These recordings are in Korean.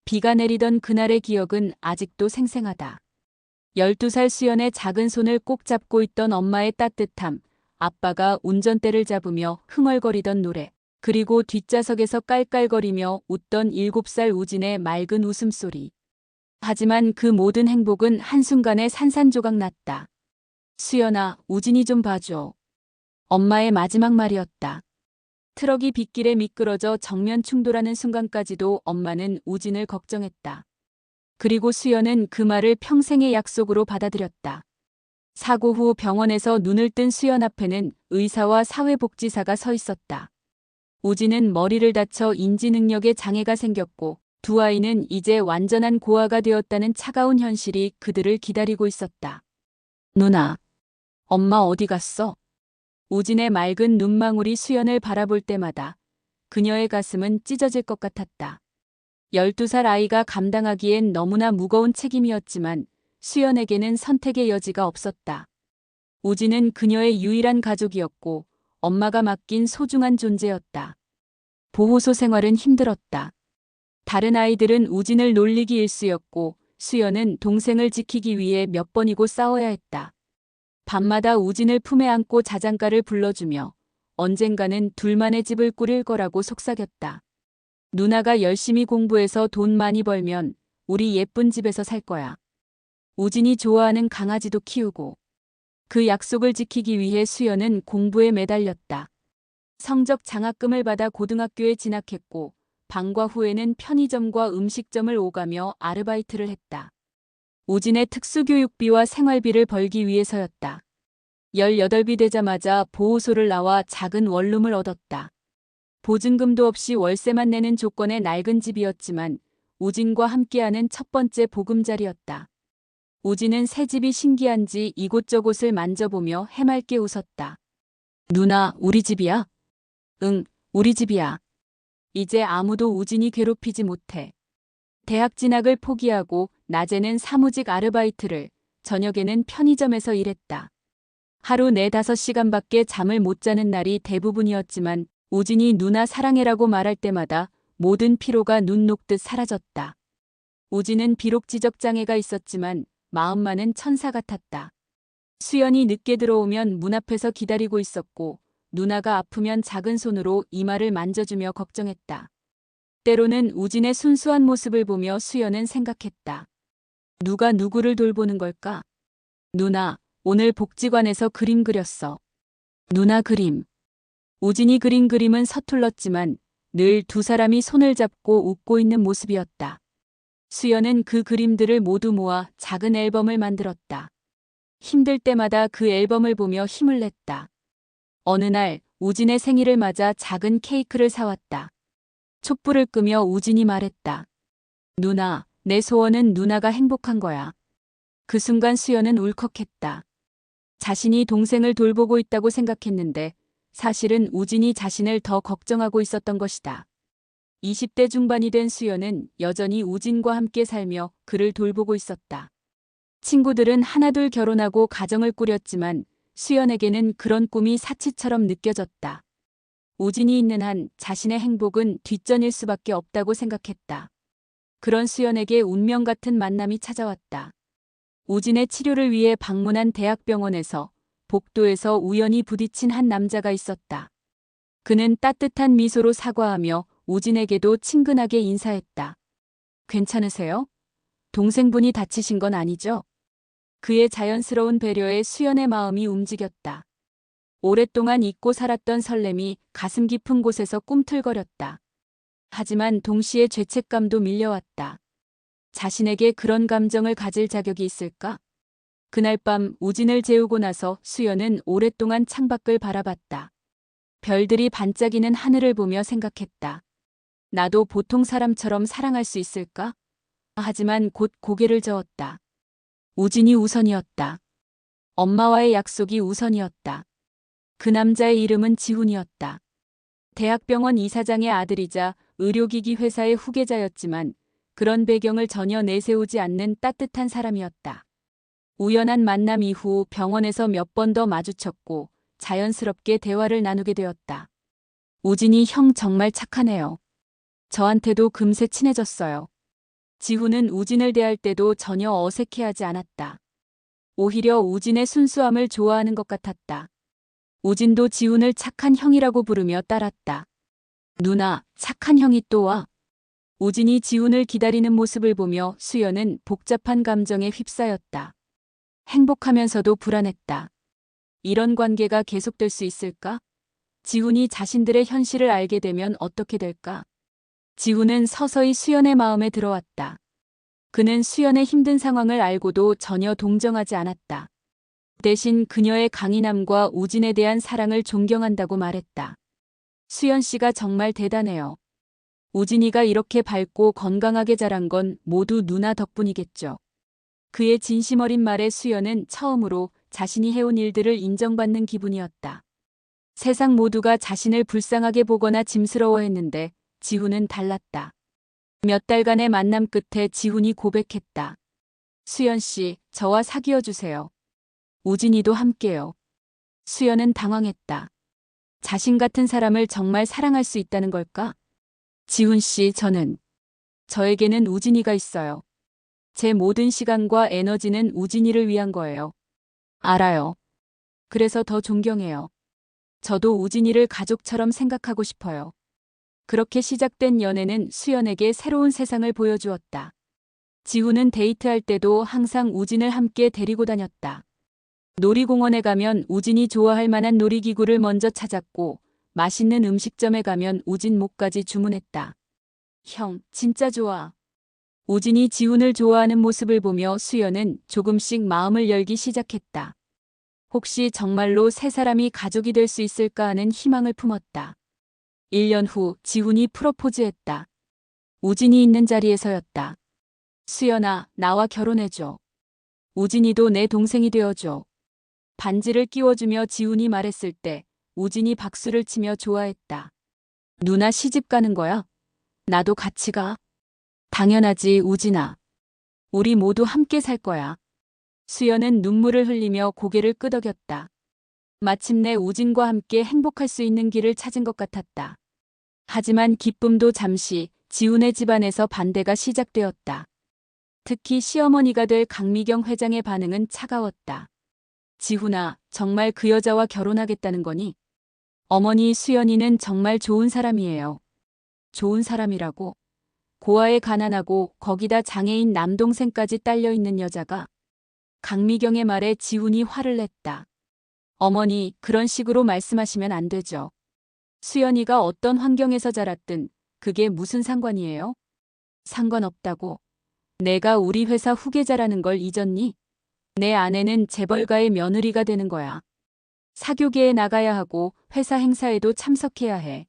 비가 내리던 그날의 기억은 아직도 생생하다. 12살 수연의 작은 손을 꼭 잡고 있던 엄마의 따뜻함, 아빠가 운전대를 잡으며 흥얼거리던 노래, 그리고 뒷좌석에서 깔깔거리며 웃던 7살 우진의 맑은 웃음소리. 하지만 그 모든 행복은 한순간에 산산조각 났다. 수연아, 우진이 좀 봐줘. 엄마의 마지막 말이었다. 트럭이 빗길에 미끄러져 정면 충돌하는 순간까지도 엄마는 우진을 걱정했다. 그리고 수연은 그 말을 평생의 약속으로 받아들였다. 사고 후 병원에서 눈을 뜬 수연 앞에는 의사와 사회복지사가 서 있었다. 우진은 머리를 다쳐 인지 능력에 장애가 생겼고 두 아이는 이제 완전한 고아가 되었다는 차가운 현실이 그들을 기다리고 있었다. 누나, 엄마 어디 갔어? 우진의 맑은 눈망울이 수연을 바라볼 때마다 그녀의 가슴은 찢어질 것 같았다. 12살 아이가 감당하기엔 너무나 무거운 책임이었지만 수연에게는 선택의 여지가 없었다. 우진은 그녀의 유일한 가족이었고 엄마가 맡긴 소중한 존재였다. 보호소 생활은 힘들었다. 다른 아이들은 우진을 놀리기 일쑤였고 수연은 동생을 지키기 위해 몇 번이고 싸워야 했다. 밤마다 우진을 품에 안고 자장가를 불러주며 언젠가는 둘만의 집을 꾸릴 거라고 속삭였다. 누나가 열심히 공부해서 돈 많이 벌면 우리 예쁜 집에서 살 거야. 우진이 좋아하는 강아지도 키우고. 그 약속을 지키기 위해 수연은 공부에 매달렸다. 성적 장학금을 받아 고등학교에 진학했고 방과 후에는 편의점과 음식점을 오가며 아르바이트를 했다. 우진의 특수교육비와 생활비를 벌기 위해서였다. 18이 되자마자 보호소를 나와 작은 원룸을 얻었다. 보증금도 없이 월세만 내는 조건의 낡은 집이었지만 우진과 함께하는 첫 번째 보금자리였다. 우진은 새 집이 신기한지 이곳저곳을 만져보며 해맑게 웃었다. 누나, 우리 집이야? 응, 우리 집이야. 이제 아무도 우진이 괴롭히지 못해. 대학 진학을 포기하고 낮에는 사무직 아르바이트를, 저녁에는 편의점에서 일했다. 하루 4~5시간밖에 잠을 못 자는 날이 대부분이었지만 우진이 누나 사랑해라고 말할 때마다 모든 피로가 눈 녹듯 사라졌다. 우진은 비록 지적장애가 있었지만 마음만은 천사 같았다. 수연이 늦게 들어오면 문 앞에서 기다리고 있었고 누나가 아프면 작은 손으로 이마를 만져주며 걱정했다. 때로는 우진의 순수한 모습을 보며 수연은 생각했다. 누가 누구를 돌보는 걸까? 누나, 오늘 복지관에서 그림 그렸어. 누나 그림. 우진이 그린 그림은 서툴렀지만 늘 두 사람이 손을 잡고 웃고 있는 모습이었다. 수연은 그 그림들을 모두 모아 작은 앨범을 만들었다. 힘들 때마다 그 앨범을 보며 힘을 냈다. 어느 날 우진의 생일을 맞아 작은 케이크를 사왔다. 촛불을 끄며 우진이 말했다. 누나, 내 소원은 누나가 행복한 거야. 그 순간 수연은 울컥했다. 자신이 동생을 돌보고 있다고 생각했는데 사실은 우진이 자신을 더 걱정하고 있었던 것이다. 20대 중반이 된 수연은 여전히 우진과 함께 살며 그를 돌보고 있었다. 친구들은 하나둘 결혼하고 가정을 꾸렸지만 수연에게는 그런 꿈이 사치처럼 느껴졌다. 우진이 있는 한 자신의 행복은 뒷전일 수밖에 없다고 생각했다. 그런 수연에게 운명 같은 만남이 찾아왔다. 우진의 치료를 위해 방문한 대학병원에서 복도에서 우연히 부딪힌 한 남자가 있었다. 그는 따뜻한 미소로 사과하며 우진에게도 친근하게 인사했다. 괜찮으세요? 동생분이 다치신 건 아니죠? 그의 자연스러운 배려에 수연의 마음이 움직였다. 오랫동안 잊고 살았던 설렘이 가슴 깊은 곳에서 꿈틀거렸다. 하지만 동시에 죄책감도 밀려왔다. 자신에게 그런 감정을 가질 자격이 있을까? 그날 밤 우진을 재우고 나서 수연은 오랫동안 창밖을 바라봤다. 별들이 반짝이는 하늘을 보며 생각했다. 나도 보통 사람처럼 사랑할 수 있을까? 하지만 곧 고개를 저었다. 우진이 우선이었다. 엄마와의 약속이 우선이었다. 그 남자의 이름은 지훈이었다. 대학병원 이사장의 아들이자 의료기기 회사의 후계자였지만 그런 배경을 전혀 내세우지 않는 따뜻한 사람이었다. 우연한 만남 이후 병원에서 몇 번 더 마주쳤고 자연스럽게 대화를 나누게 되었다. 우진이 형 정말 착하네요. 저한테도 금세 친해졌어요. 지훈은 우진을 대할 때도 전혀 어색해하지 않았다. 오히려 우진의 순수함을 좋아하는 것 같았다. 우진도 지훈을 착한 형이라고 부르며 따랐다. 누나, 착한 형이 또 와. 우진이 지훈을 기다리는 모습을 보며 수연은 복잡한 감정에 휩싸였다. 행복하면서도 불안했다. 이런 관계가 계속될 수 있을까? 지훈이 자신들의 현실을 알게 되면 어떻게 될까? 지훈은 서서히 수연의 마음에 들어왔다. 그는 수연의 힘든 상황을 알고도 전혀 동정하지 않았다. 대신 그녀의 강인함과 우진에 대한 사랑을 존경한다고 말했다. 수연 씨가 정말 대단해요. 우진이가 이렇게 밝고 건강하게 자란 건 모두 누나 덕분이겠죠. 그의 진심 어린 말에 수연은 처음으로 자신이 해온 일들을 인정받는 기분이었다. 세상 모두가 자신을 불쌍하게 보거나 짐스러워했는데 지훈은 달랐다. 몇 달간의 만남 끝에 지훈이 고백했다. 수연 씨, 저와 사귀어 주세요. 우진이도 함께요. 수연은 당황했다. 자신 같은 사람을 정말 사랑할 수 있다는 걸까? 지훈 씨, 저에게는 우진이가 있어요. 제 모든 시간과 에너지는 우진이를 위한 거예요. 알아요. 그래서 더 존경해요. 저도 우진이를 가족처럼 생각하고 싶어요. 그렇게 시작된 연애는 수연에게 새로운 세상을 보여주었다. 지훈은 데이트할 때도 항상 우진을 함께 데리고 다녔다. 놀이공원에 가면 우진이 좋아할 만한 놀이기구를 먼저 찾았고, 맛있는 음식점에 가면 우진 목까지 주문했다. 형, 진짜 좋아. 우진이 지훈을 좋아하는 모습을 보며 수연은 조금씩 마음을 열기 시작했다. 혹시 정말로 세 사람이 가족이 될 수 있을까 하는 희망을 품었다. 1년 후 지훈이 프로포즈했다. 우진이 있는 자리에서였다. 수연아, 나와 결혼해줘. 우진이도 내 동생이 되어줘. 반지를 끼워주며 지훈이 말했을 때 우진이 박수를 치며 좋아했다. 누나 시집 가는 거야? 나도 같이 가. 당연하지, 우진아. 우리 모두 함께 살 거야. 수연은 눈물을 흘리며 고개를 끄덕였다. 마침내 우진과 함께 행복할 수 있는 길을 찾은 것 같았다. 하지만 기쁨도 잠시 지훈의 집안에서 반대가 시작되었다. 특히 시어머니가 될 강미경 회장의 반응은 차가웠다. 지훈아, 정말 그 여자와 결혼하겠다는 거니? 어머니, 수연이는 정말 좋은 사람이에요. 좋은 사람이라고? 고아에 가난하고 거기다 장애인 남동생까지 딸려있는 여자가? 강미경의 말에 지훈이 화를 냈다. 어머니, 그런 식으로 말씀하시면 안 되죠. 수연이가 어떤 환경에서 자랐든 그게 무슨 상관이에요? 상관없다고. 내가 우리 회사 후계자라는 걸 잊었니? 내 아내는 재벌가의 며느리가 되는 거야. 사교계에 나가야 하고 회사 행사에도 참석해야 해.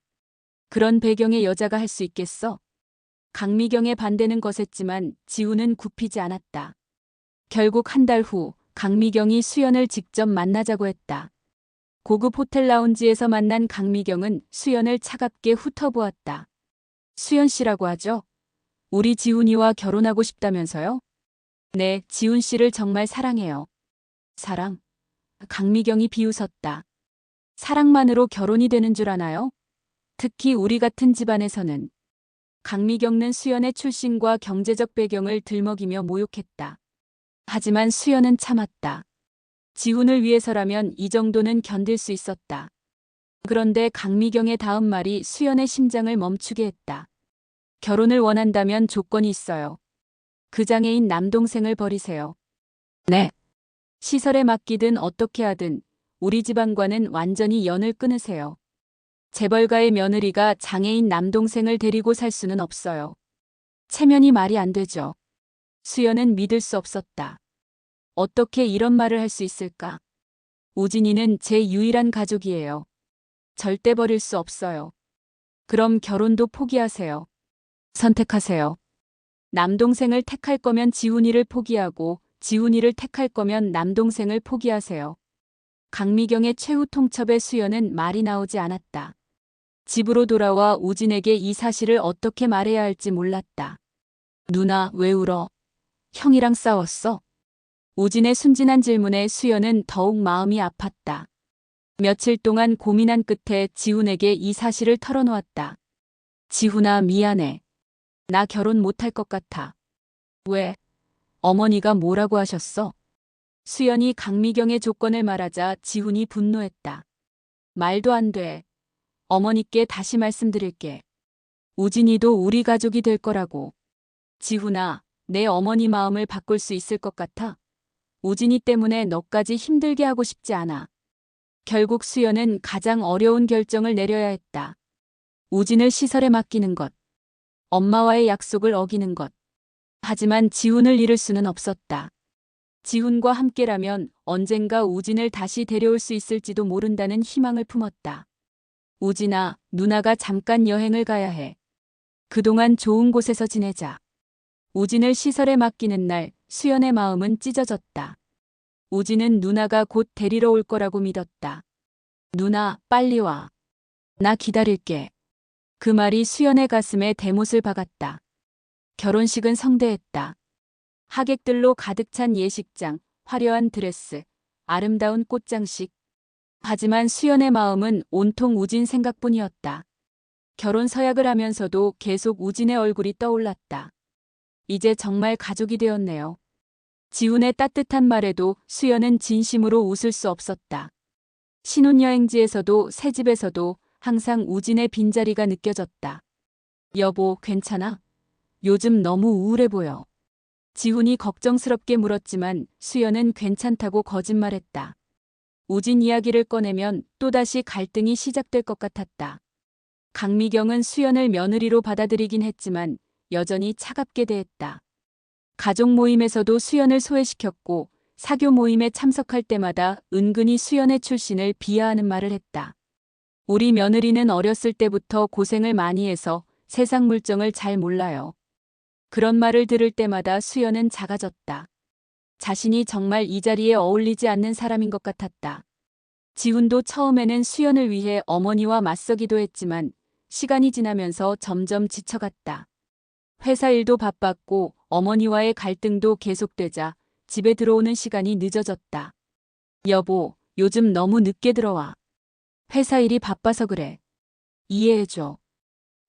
그런 배경의 여자가 할 수 있겠어? 강미경의 반대는 거셌지만 지훈은 굽히지 않았다. 결국 한 달 후 강미경이 수연을 직접 만나자고 했다. 고급 호텔 라운지에서 만난 강미경은 수연을 차갑게 훑어보았다. 수연 씨라고 하죠? 우리 지훈이와 결혼하고 싶다면서요? 네, 지훈 씨를 정말 사랑해요. 사랑? 강미경이 비웃었다. 사랑만으로 결혼이 되는 줄 아나요? 특히 우리 같은 집안에서는. 강미경은 수연의 출신과 경제적 배경을 들먹이며 모욕했다. 하지만 수연은 참았다. 지훈을 위해서라면 이 정도는 견딜 수 있었다. 그런데 강미경의 다음 말이 수연의 심장을 멈추게 했다. 결혼을 원한다면 조건이 있어요. 그 장애인 남동생을 버리세요. 네. 시설에 맡기든 어떻게 하든 우리 집안과는 완전히 연을 끊으세요. 재벌가의 며느리가 장애인 남동생을 데리고 살 수는 없어요. 체면이 말이 안 되죠. 수연은 믿을 수 없었다. 어떻게 이런 말을 할 수 있을까? 우진이는 제 유일한 가족이에요. 절대 버릴 수 없어요. 그럼 결혼도 포기하세요. 선택하세요. 남동생을 택할 거면 지훈이를 포기하고 지훈이를 택할 거면 남동생을 포기하세요. 강미경의 최후 통첩에 수연은 말이 나오지 않았다. 집으로 돌아와 우진에게 이 사실을 어떻게 말해야 할지 몰랐다. 누나, 왜 울어? 형이랑 싸웠어? 우진의 순진한 질문에 수연은 더욱 마음이 아팠다. 며칠 동안 고민한 끝에 지훈에게 이 사실을 털어놓았다. 지훈아, 미안해. 나 결혼 못할 것 같아. 왜? 어머니가 뭐라고 하셨어? 수연이 강미경의 조건을 말하자 지훈이 분노했다. 말도 안 돼. 어머니께 다시 말씀드릴게. 우진이도 우리 가족이 될 거라고. 지훈아, 내 어머니 마음을 바꿀 수 있을 것 같아? 우진이 때문에 너까지 힘들게 하고 싶지 않아. 결국 수연은 가장 어려운 결정을 내려야 했다. 우진을 시설에 맡기는 것. 엄마와의 약속을 어기는 것. 하지만 지훈을 잃을 수는 없었다. 지훈과 함께라면 언젠가 우진을 다시 데려올 수 있을지도 모른다는 희망을 품었다. 우진아, 누나가 잠깐 여행을 가야 해. 그동안 좋은 곳에서 지내자. 우진을 시설에 맡기는 날 수연의 마음은 찢어졌다. 우진은 누나가 곧 데리러 올 거라고 믿었다. 누나, 빨리 와. 나 기다릴게. 그 말이 수연의 가슴에 대못을 박았다. 결혼식은 성대했다. 하객들로 가득 찬 예식장, 화려한 드레스, 아름다운 꽃장식. 하지만 수연의 마음은 온통 우진 생각뿐이었다. 결혼 서약을 하면서도 계속 우진의 얼굴이 떠올랐다. 이제 정말 가족이 되었네요. 지훈의 따뜻한 말에도 수연은 진심으로 웃을 수 없었다. 신혼여행지에서도 새집에서도 항상 우진의 빈자리가 느껴졌다. 여보, 괜찮아? 요즘 너무 우울해 보여. 지훈이 걱정스럽게 물었지만 수연은 괜찮다고 거짓말했다. 우진 이야기를 꺼내면 또다시 갈등이 시작될 것 같았다. 강미경은 수연을 며느리로 받아들이긴 했지만 여전히 차갑게 대했다. 가족 모임에서도 수연을 소외시켰고 사교 모임에 참석할 때마다 은근히 수연의 출신을 비하하는 말을 했다. 우리 며느리는 어렸을 때부터 고생을 많이 해서 세상 물정을 잘 몰라요. 그런 말을 들을 때마다 수연은 작아졌다. 자신이 정말 이 자리에 어울리지 않는 사람인 것 같았다. 지훈도 처음에는 수연을 위해 어머니와 맞서기도 했지만 시간이 지나면서 점점 지쳐갔다. 회사 일도 바빴고 어머니와의 갈등도 계속되자 집에 들어오는 시간이 늦어졌다. 여보, 요즘 너무 늦게 들어와. 회사 일이 바빠서 그래. 이해해줘.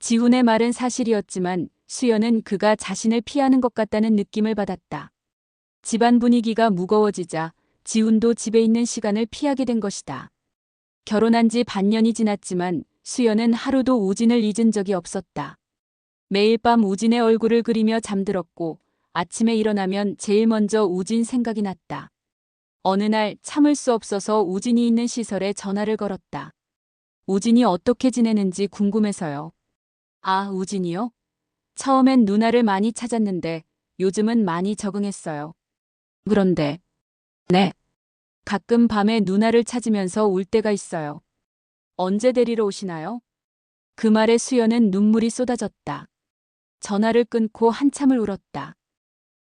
지훈의 말은 사실이었지만 수연은 그가 자신을 피하는 것 같다는 느낌을 받았다. 집안 분위기가 무거워지자 지훈도 집에 있는 시간을 피하게 된 것이다. 결혼한 지 반년이 지났지만 수연은 하루도 우진을 잊은 적이 없었다. 매일 밤 우진의 얼굴을 그리며 잠들었고 아침에 일어나면 제일 먼저 우진 생각이 났다. 어느 날 참을 수 없어서 우진이 있는 시설에 전화를 걸었다. 우진이 어떻게 지내는지 궁금해서요. 아, 우진이요? 처음엔 누나를 많이 찾았는데 요즘은 많이 적응했어요. 그런데, 네. 가끔 밤에 누나를 찾으면서 울 때가 있어요. 언제 데리러 오시나요? 그 말에 수연은 눈물이 쏟아졌다. 전화를 끊고 한참을 울었다.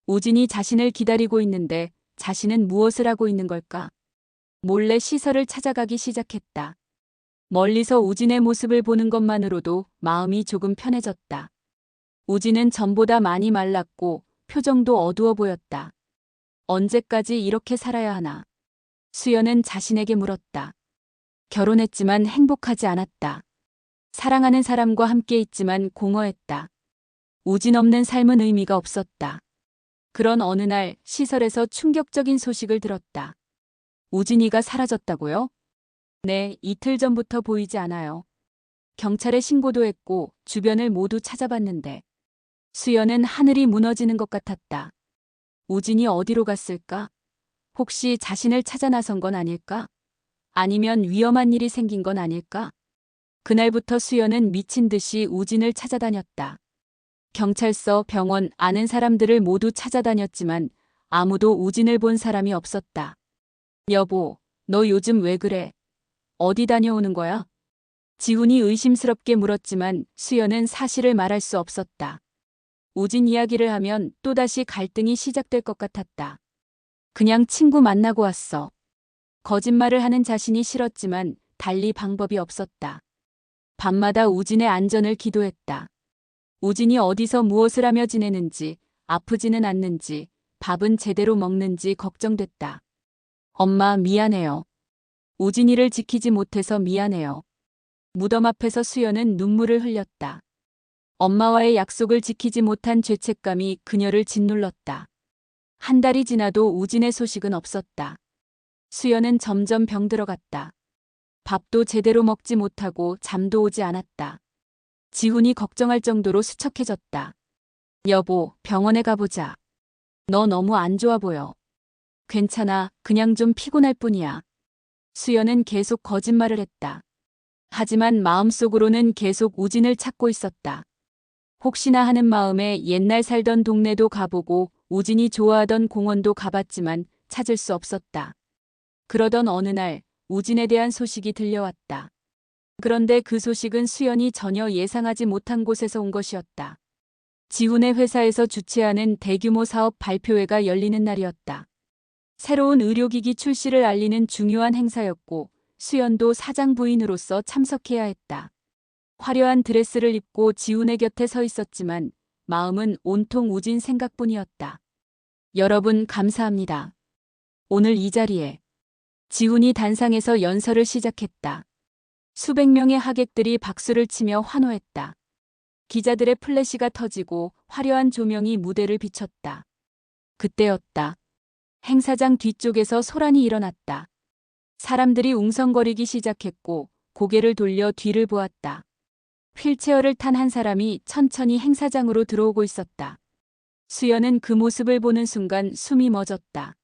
우진이 자신을 기다리고 있는데 자신은 무엇을 하고 있는 걸까? 몰래 시설을 찾아가기 시작했다. 멀리서 우진의 모습을 보는 것만으로도 마음이 조금 편해졌다. 우진은 전보다 많이 말랐고 표정도 어두워 보였다. 언제까지 이렇게 살아야 하나? 수연은 자신에게 물었다. 결혼했지만 행복하지 않았다. 사랑하는 사람과 함께 있지만 공허했다. 우진 없는 삶은 의미가 없었다. 그런 어느 날 시설에서 충격적인 소식을 들었다. 우진이가 사라졌다고요? 네, 이틀 전부터 보이지 않아요. 경찰에 신고도 했고 주변을 모두 찾아봤는데 수연은 하늘이 무너지는 것 같았다. 우진이 어디로 갔을까? 혹시 자신을 찾아 나선 건 아닐까? 아니면 위험한 일이 생긴 건 아닐까? 그날부터 수연은 미친 듯이 우진을 찾아다녔다. 경찰서, 병원, 아는 사람들을 모두 찾아다녔지만 아무도 우진을 본 사람이 없었다. 여보, 너 요즘 왜 그래? 어디 다녀오는 거야? 지훈이 의심스럽게 물었지만 수연은 사실을 말할 수 없었다. 우진 이야기를 하면 또다시 갈등이 시작될 것 같았다. 그냥 친구 만나고 왔어. 거짓말을 하는 자신이 싫었지만 달리 방법이 없었다. 밤마다 우진의 안전을 기도했다. 우진이 어디서 무엇을 하며 지내는지, 아프지는 않는지, 밥은 제대로 먹는지 걱정됐다. 엄마, 미안해요. 우진이를 지키지 못해서 미안해요. 무덤 앞에서 수연은 눈물을 흘렸다. 엄마와의 약속을 지키지 못한 죄책감이 그녀를 짓눌렀다. 한 달이 지나도 우진의 소식은 없었다. 수연은 점점 병들어갔다. 밥도 제대로 먹지 못하고 잠도 오지 않았다. 지훈이 걱정할 정도로 수척해졌다. 여보, 병원에 가보자. 너 너무 안 좋아 보여. 괜찮아, 그냥 좀 피곤할 뿐이야. 수연은 계속 거짓말을 했다. 하지만 마음속으로는 계속 우진을 찾고 있었다. 혹시나 하는 마음에 옛날 살던 동네도 가보고 우진이 좋아하던 공원도 가봤지만 찾을 수 없었다. 그러던 어느 날 우진에 대한 소식이 들려왔다. 그런데 그 소식은 수연이 전혀 예상하지 못한 곳에서 온 것이었다. 지훈의 회사에서 주최하는 대규모 사업 발표회가 열리는 날이었다. 새로운 의료기기 출시를 알리는 중요한 행사였고 수연도 사장 부인으로서 참석해야 했다. 화려한 드레스를 입고 지훈의 곁에 서 있었지만 마음은 온통 우진 생각뿐이었다. 여러분 감사합니다. 오늘 이 자리에 지훈이 단상에서 연설을 시작했다. 수백 명의 하객들이 박수를 치며 환호했다. 기자들의 플래시가 터지고 화려한 조명이 무대를 비췄다. 그때였다. 행사장 뒤쪽에서 소란이 일어났다. 사람들이 웅성거리기 시작했고 고개를 돌려 뒤를 보았다. 휠체어를 탄 한 사람이 천천히 행사장으로 들어오고 있었다. 수연은 그 모습을 보는 순간 숨이 멎었다.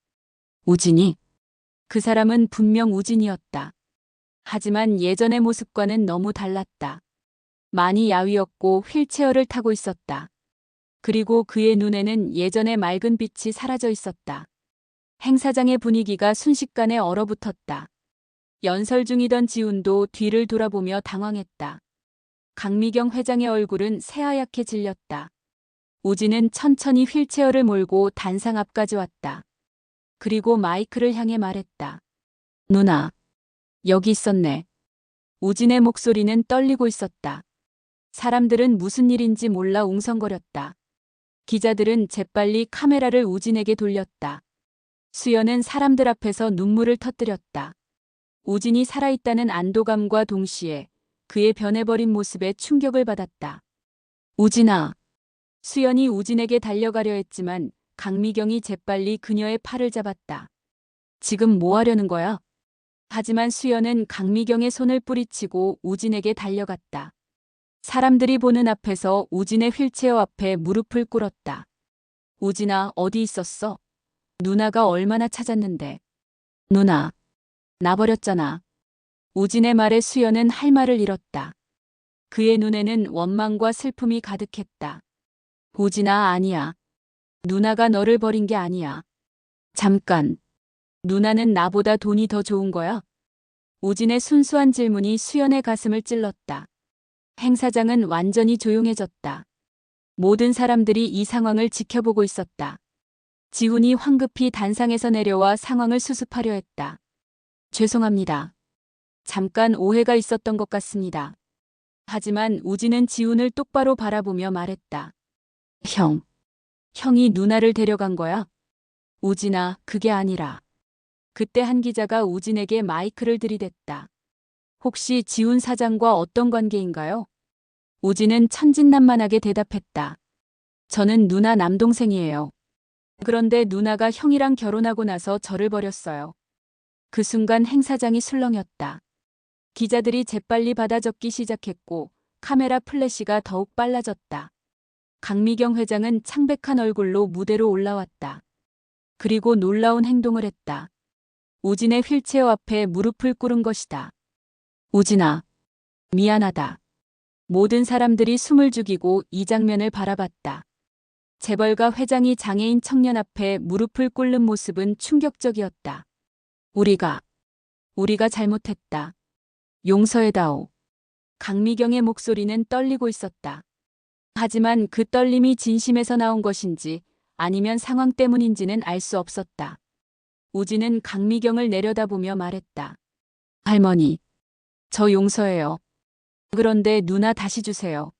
우진이? 그 사람은 분명 우진이었다. 하지만 예전의 모습과는 너무 달랐다. 많이 야위었고 휠체어를 타고 있었다. 그리고 그의 눈에는 예전의 맑은 빛이 사라져 있었다. 행사장의 분위기가 순식간에 얼어붙었다. 연설 중이던 지훈도 뒤를 돌아보며 당황했다. 강미경 회장의 얼굴은 새하얗게 질렸다. 우진은 천천히 휠체어를 몰고 단상 앞까지 왔다. 그리고 마이크를 향해 말했다. 누나, 여기 있었네. 우진의 목소리는 떨리고 있었다. 사람들은 무슨 일인지 몰라 웅성거렸다. 기자들은 재빨리 카메라를 우진에게 돌렸다. 수연은 사람들 앞에서 눈물을 터뜨렸다. 우진이 살아있다는 안도감과 동시에 그의 변해버린 모습에 충격을 받았다. 우진아. 수연이 우진에게 달려가려 했지만 강미경이 재빨리 그녀의 팔을 잡았다. 지금 뭐 하려는 거야? 하지만 수연은 강미경의 손을 뿌리치고 우진에게 달려갔다. 사람들이 보는 앞에서 우진의 휠체어 앞에 무릎을 꿇었다. 우진아, 어디 있었어? 누나가 얼마나 찾았는데. 누나, 나 버렸잖아. 우진의 말에 수연은 할 말을 잃었다. 그의 눈에는 원망과 슬픔이 가득했다. 우진아, 아니야. 누나가 너를 버린 게 아니야. 잠깐. 누나는 나보다 돈이 더 좋은 거야? 우진의 순수한 질문이 수연의 가슴을 찔렀다. 행사장은 완전히 조용해졌다. 모든 사람들이 이 상황을 지켜보고 있었다. 지훈이 황급히 단상에서 내려와 상황을 수습하려 했다. 죄송합니다. 잠깐 오해가 있었던 것 같습니다. 하지만 우진은 지훈을 똑바로 바라보며 말했다. 형이 누나를 데려간 거야? 우진아, 그게 아니라. 그때 한 기자가 우진에게 마이크를 들이댔다. 혹시 지훈 사장과 어떤 관계인가요? 우진은 천진난만하게 대답했다. 저는 누나 남동생이에요. 그런데 누나가 형이랑 결혼하고 나서 저를 버렸어요. 그 순간 행사장이 술렁였다. 기자들이 재빨리 받아 적기 시작했고 카메라 플래시가 더욱 빨라졌다. 강미경 회장은 창백한 얼굴로 무대로 올라왔다. 그리고 놀라운 행동을 했다. 우진의 휠체어 앞에 무릎을 꿇은 것이다. 우진아, 미안하다. 모든 사람들이 숨을 죽이고 이 장면을 바라봤다. 재벌가 회장이 장애인 청년 앞에 무릎을 꿇는 모습은 충격적이었다. 우리가 잘못했다. 용서해다오. 강미경의 목소리는 떨리고 있었다. 하지만 그 떨림이 진심에서 나온 것인지 아니면 상황 때문인지는 알 수 없었다. 우진은 강미경을 내려다보며 말했다. 할머니, 저 용서해요. 그런데 누나 다시 주세요.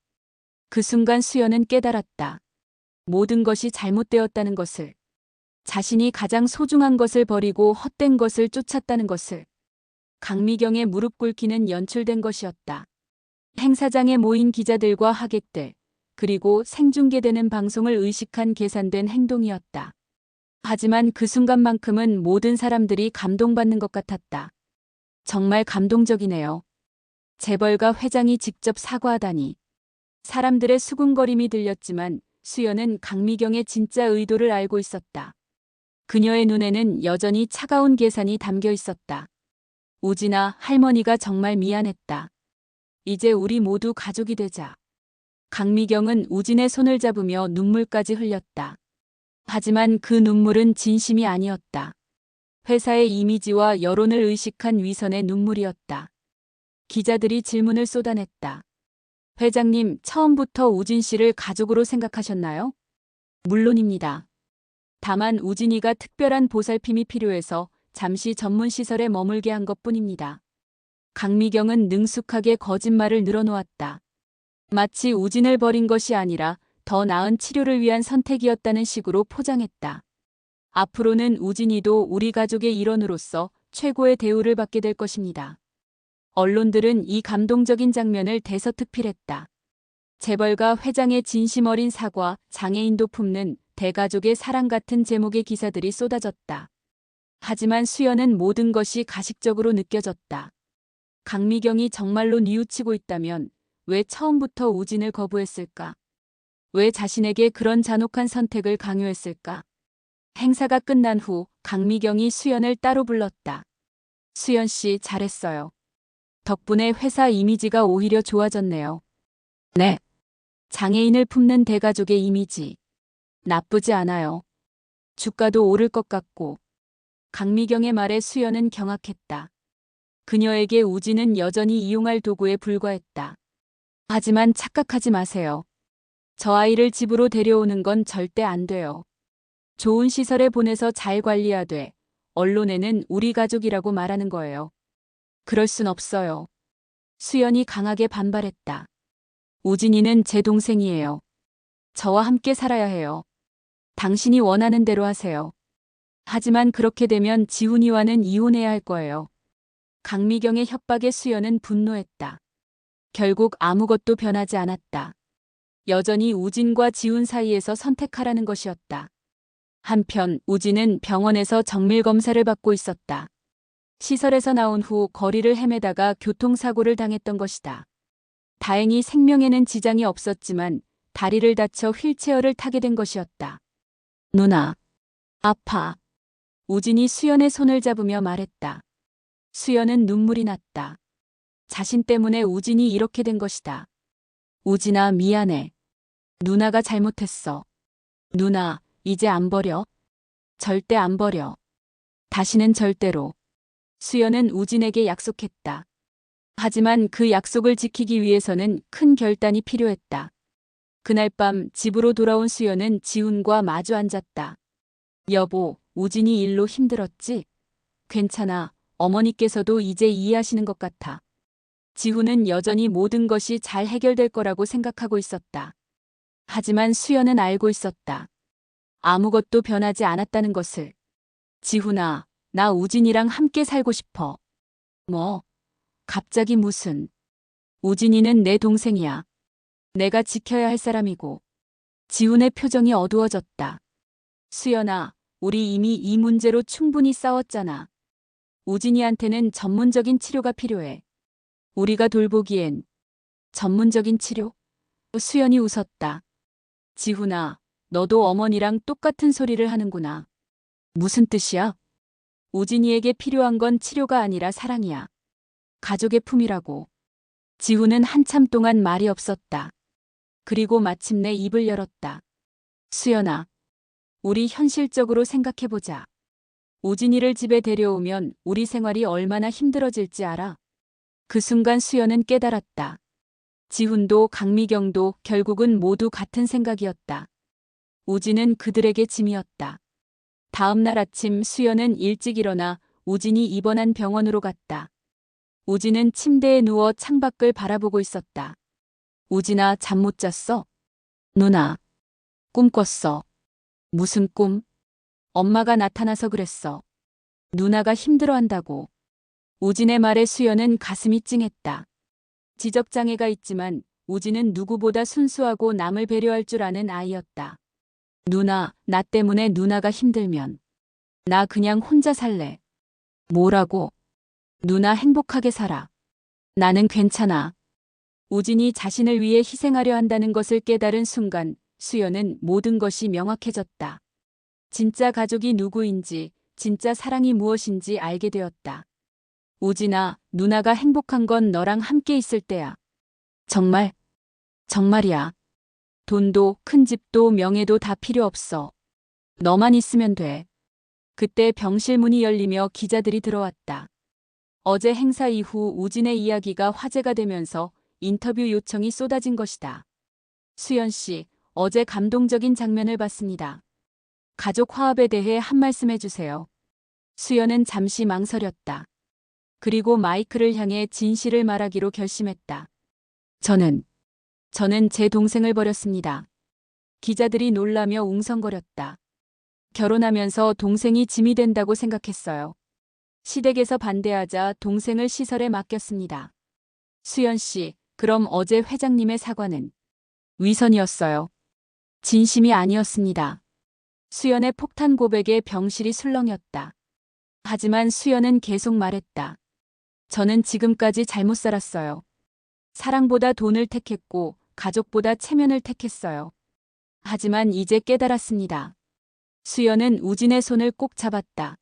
그 순간 수연은 깨달았다. 모든 것이 잘못되었다는 것을. 자신이 가장 소중한 것을 버리고 헛된 것을 쫓았다는 것을. 강미경의 무릎 꿇기는 연출된 것이었다. 행사장에 모인 기자들과 하객들, 그리고 생중계되는 방송을 의식한 계산된 행동이었다. 하지만 그 순간만큼은 모든 사람들이 감동받는 것 같았다. 정말 감동적이네요. 재벌가 회장이 직접 사과하다니. 사람들의 수군거림이 들렸지만 수연은 강미경의 진짜 의도를 알고 있었다. 그녀의 눈에는 여전히 차가운 계산이 담겨 있었다. 우진아, 할머니가 정말 미안했다. 이제 우리 모두 가족이 되자. 강미경은 우진의 손을 잡으며 눈물까지 흘렸다. 하지만 그 눈물은 진심이 아니었다. 회사의 이미지와 여론을 의식한 위선의 눈물이었다. 기자들이 질문을 쏟아냈다. 회장님, 처음부터 우진 씨를 가족으로 생각하셨나요? 물론입니다. 다만 우진이가 특별한 보살핌이 필요해서 잠시 전문 시설에 머물게 한 것뿐입니다. 강미경은 능숙하게 거짓말을 늘어놓았다. 마치 우진을 버린 것이 아니라 더 나은 치료를 위한 선택이었다는 식으로 포장했다. 앞으로는 우진이도 우리 가족의 일원으로서 최고의 대우를 받게 될 것입니다. 언론들은 이 감동적인 장면을 대서특필했다. 재벌가 회장의 진심 어린 사과, 장애인도 품는 대가족의 사랑 같은 제목의 기사들이 쏟아졌다. 하지만 수연은 모든 것이 가식적으로 느껴졌다. 강미경이 정말로 뉘우치고 있다면 왜 처음부터 우진을 거부했을까? 왜 자신에게 그런 잔혹한 선택을 강요했을까? 행사가 끝난 후 강미경이 수연을 따로 불렀다. 수연 씨, 잘했어요. 덕분에 회사 이미지가 오히려 좋아졌네요. 네. 장애인을 품는 대가족의 이미지. 나쁘지 않아요. 주가도 오를 것 같고. 강미경의 말에 수연은 경악했다. 그녀에게 우진은 여전히 이용할 도구에 불과했다. 하지만 착각하지 마세요. 저 아이를 집으로 데려오는 건 절대 안 돼요. 좋은 시설에 보내서 잘 관리하되 언론에는 우리 가족이라고 말하는 거예요. 그럴 순 없어요. 수연이 강하게 반발했다. 우진이는 제 동생이에요. 저와 함께 살아야 해요. 당신이 원하는 대로 하세요. 하지만 그렇게 되면 지훈이와는 이혼해야 할 거예요. 강미경의 협박에 수연은 분노했다. 결국 아무것도 변하지 않았다. 여전히 우진과 지훈 사이에서 선택하라는 것이었다. 한편 우진은 병원에서 정밀 검사를 받고 있었다. 시설에서 나온 후 거리를 헤매다가 교통사고를 당했던 것이다. 다행히 생명에는 지장이 없었지만 다리를 다쳐 휠체어를 타게 된 것이었다. 누나, 아파. 우진이 수연의 손을 잡으며 말했다. 수연은 눈물이 났다. 자신 때문에 우진이 이렇게 된 것이다. 우진아, 미안해. 누나가 잘못했어. 누나, 이제 안 버려. 절대 안 버려. 다시는 절대로. 수연은 우진에게 약속했다. 하지만 그 약속을 지키기 위해서는 큰 결단이 필요했다. 그날 밤 집으로 돌아온 수연은 지훈과 마주 앉았다. 여보, 우진이 일로 힘들었지? 괜찮아. 어머니께서도 이제 이해하시는 것 같아. 지훈은 여전히 모든 것이 잘 해결될 거라고 생각하고 있었다. 하지만 수연은 알고 있었다. 아무것도 변하지 않았다는 것을. 지훈아, 나 우진이랑 함께 살고 싶어. 뭐? 갑자기 무슨. 우진이는 내 동생이야. 내가 지켜야 할 사람이고. 지훈의 표정이 어두워졌다. 수연아, 우리 이미 이 문제로 충분히 싸웠잖아. 우진이한테는 전문적인 치료가 필요해. 우리가 돌보기엔. 전문적인 치료? 수연이 웃었다. 지훈아, 너도 어머니랑 똑같은 소리를 하는구나. 무슨 뜻이야? 우진이에게 필요한 건 치료가 아니라 사랑이야. 가족의 품이라고. 지훈은 한참 동안 말이 없었다. 그리고 마침내 입을 열었다. 수연아, 우리 현실적으로 생각해보자. 우진이를 집에 데려오면 우리 생활이 얼마나 힘들어질지 알아? 그 순간 수연은 깨달았다. 지훈도 강미경도 결국은 모두 같은 생각이었다. 우진은 그들에게 짐이었다. 다음 날 아침 수연은 일찍 일어나 우진이 입원한 병원으로 갔다. 우진은 침대에 누워 창밖을 바라보고 있었다. 우진아, 잠 못 잤어? 누나, 꿈 꿨어. 무슨 꿈? 엄마가 나타나서 그랬어. 누나가 힘들어한다고. 우진의 말에 수연은 가슴이 찡했다. 지적장애가 있지만 우진은 누구보다 순수하고 남을 배려할 줄 아는 아이였다. 누나, 나 때문에 누나가 힘들면 나 그냥 혼자 살래. 뭐라고? 누나 행복하게 살아. 나는 괜찮아. 우진이 자신을 위해 희생하려 한다는 것을 깨달은 순간 수연은 모든 것이 명확해졌다. 진짜 가족이 누구인지, 진짜 사랑이 무엇인지 알게 되었다. 우진아, 누나가 행복한 건 너랑 함께 있을 때야. 정말, 정말이야. 돈도, 큰 집도, 명예도 다 필요 없어. 너만 있으면 돼. 그때 병실 문이 열리며 기자들이 들어왔다. 어제 행사 이후 우진의 이야기가 화제가 되면서 인터뷰 요청이 쏟아진 것이다. 수연 씨, 어제 감동적인 장면을 봤습니다. 가족 화합에 대해 한 말씀 해주세요. 수연은 잠시 망설였다. 그리고 마이크를 향해 진실을 말하기로 결심했다. 저는 제 동생을 버렸습니다. 기자들이 놀라며 웅성거렸다. 결혼하면서 동생이 짐이 된다고 생각했어요. 시댁에서 반대하자 동생을 시설에 맡겼습니다. 수연 씨, 그럼 어제 회장님의 사과는 위선이었어요. 진심이 아니었습니다. 수연의 폭탄 고백에 병실이 술렁였다. 하지만 수연은 계속 말했다. 저는 지금까지 잘못 살았어요. 사랑보다 돈을 택했고 가족보다 체면을 택했어요. 하지만 이제 깨달았습니다. 수연은 우진의 손을 꼭 잡았다.